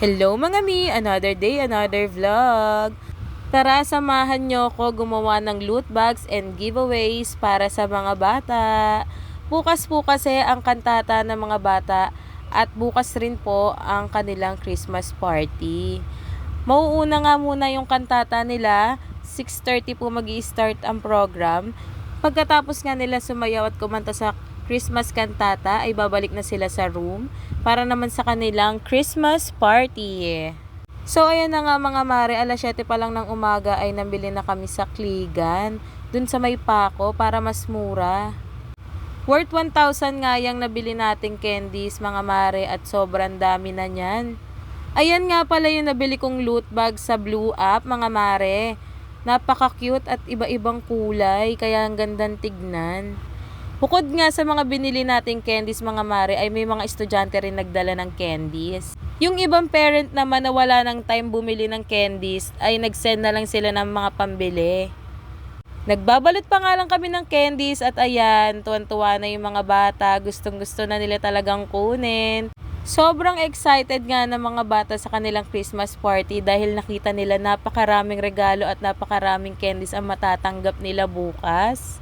Hello mga mi! Another day, another vlog! Tara, samahan nyo ko gumawa ng loot bags and giveaways para sa mga bata. Bukas po kasi ang kantata ng mga bata at bukas rin po ang kanilang Christmas party. Mauuna nga muna yung kantata nila, 6:30 po mag-i-start ang program. Pagkatapos nga nila sumayaw at kumanta sa Christmas kantata ay babalik na sila sa room para naman sa kanilang Christmas party. So ayan na nga mga mare, alas 7 pa lang ng umaga ay nabili na kami sa Kligan, dun sa may Paco para mas mura. Worth 1,000 nga yung nabili nating candies mga mare at sobrang dami na niyan. Ayan nga pala yung nabili kong loot bag sa Blue App mga mare. Napaka-cute at iba-ibang kulay kaya ang gandang tignan. Bukod nga sa mga binili nating candies mga mare ay may mga estudyante rin nagdala ng candies. Yung ibang parent naman na wala ng time bumili ng candies ay nag-send na lang sila ng mga pambili. Nagbabalot pa nga lang kami ng candies at ayan, tuwan-tuwa na yung mga bata, gustong-gusto na nila talagang kunin. Sobrang excited nga ng mga bata sa kanilang Christmas party dahil nakita nila napakaraming regalo at napakaraming candies ang matatanggap nila bukas.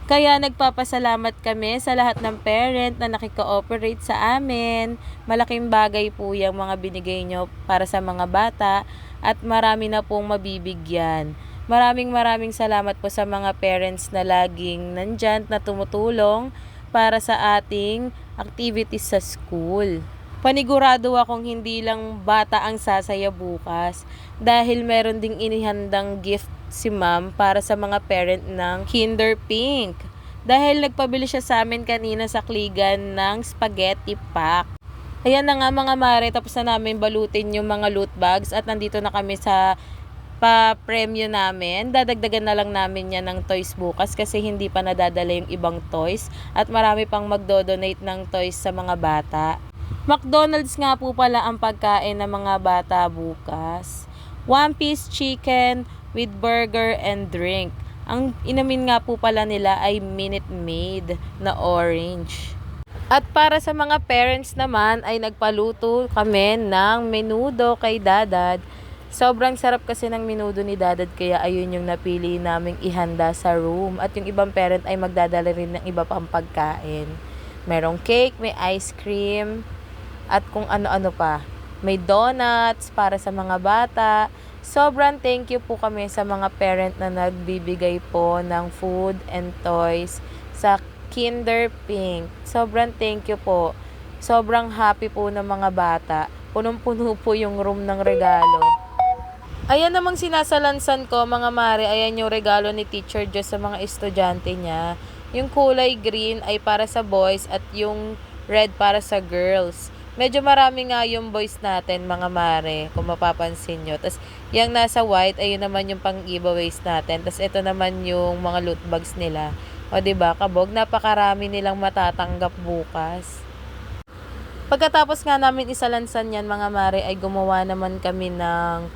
Kaya nagpapasalamat kami sa lahat ng parent na nakikooperate sa amin. Malaking bagay po yung mga binigay nyo para sa mga bata at marami na pong mabibigyan. Maraming salamat po sa mga parents na laging nandyan na tumutulong para sa ating activities sa school. Panigurado akong hindi lang bata ang sasaya bukas dahil meron ding inihandang gift si ma'am para sa mga parent ng Kinder Pink. Dahil nagpabili siya sa amin kanina sa Kligan ng spaghetti pack. Ayan na nga mga mare, tapos na namin balutin yung mga loot bags at nandito na kami sa pa-premyo namin. Dadagdagan na lang namin yan ng toys bukas kasi hindi pa nadadala yung ibang toys at marami pang magdo-donate ng toys sa mga bata. McDonald's nga po pala ang pagkain ng mga bata bukas. 1-piece chicken with burger and drink. Ang inumin nga po pala nila ay Minute Maid na orange. At para sa mga parents naman ay nagpaluto kami ng menudo kay Dadad. Sobrang sarap kasi ng menudo ni Dadad kaya ayun yung napili naming ihanda sa room. At yung ibang parent ay magdadala rin ng iba pang pagkain. Merong cake, may ice cream, at kung ano-ano pa. May donuts para sa mga bata. Sobrang thank you po kami sa mga parent na nagbibigay po ng food and toys sa Kinder Pink. Sobrang thank you po. Sobrang happy po ng mga bata. Punong-puno po yung room ng regalo. Ayan namang sinasalansan ko mga mare. Ayan yung regalo ni Teacher Joss sa mga estudyante niya. Yung kulay green ay para sa boys at yung red para sa girls. Medyo marami nga yung boys natin, mga mare, kung mapapansin nyo. Tapos, yung nasa white, ayun naman yung pang-giveaways natin. Tapos, ito naman yung mga loot bags nila. O, diba, kabog, napakarami nilang matatanggap bukas. Pagkatapos nga namin isalansan yan, mga mare, ay gumawa naman kami ng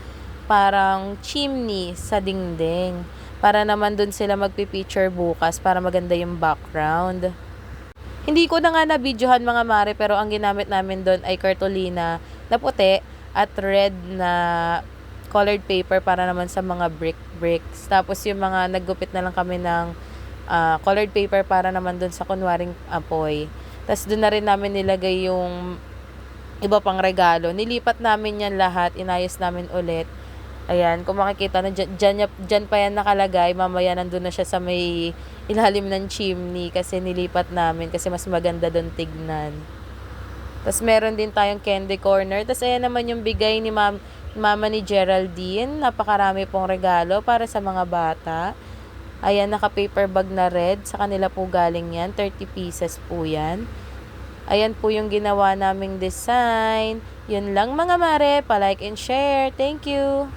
parang chimney sa dingding. Para naman dun sila magpipicture bukas para maganda yung background. Hindi ko na nga na-videohan mga mare pero ang ginamit namin doon ay cartolina na puti at red na colored paper para naman sa mga bricks. Tapos yung mga naggupit na lang kami ng colored paper para naman doon sa kunwaring apoy. Tapos doon na rin namin nilagay yung iba pang regalo. Nilipat namin yan lahat, inayos namin ulit. Ayan, kung makikita na dyan pa yan nakalagay, mamaya nandun na siya sa may ilalim ng chimney kasi nilipat namin kasi mas maganda doon tignan. Tapos meron din tayong candy corner. Tapos ayan naman yung bigay ni mama ni Geraldine. Napakarami pong regalo para sa mga bata. Ayan, naka-paper bag na red. Sa kanila po galing yan. 30 pieces po yan. Ayan po yung ginawa naming design. Yun lang mga mare. Pa-like and share. Thank you!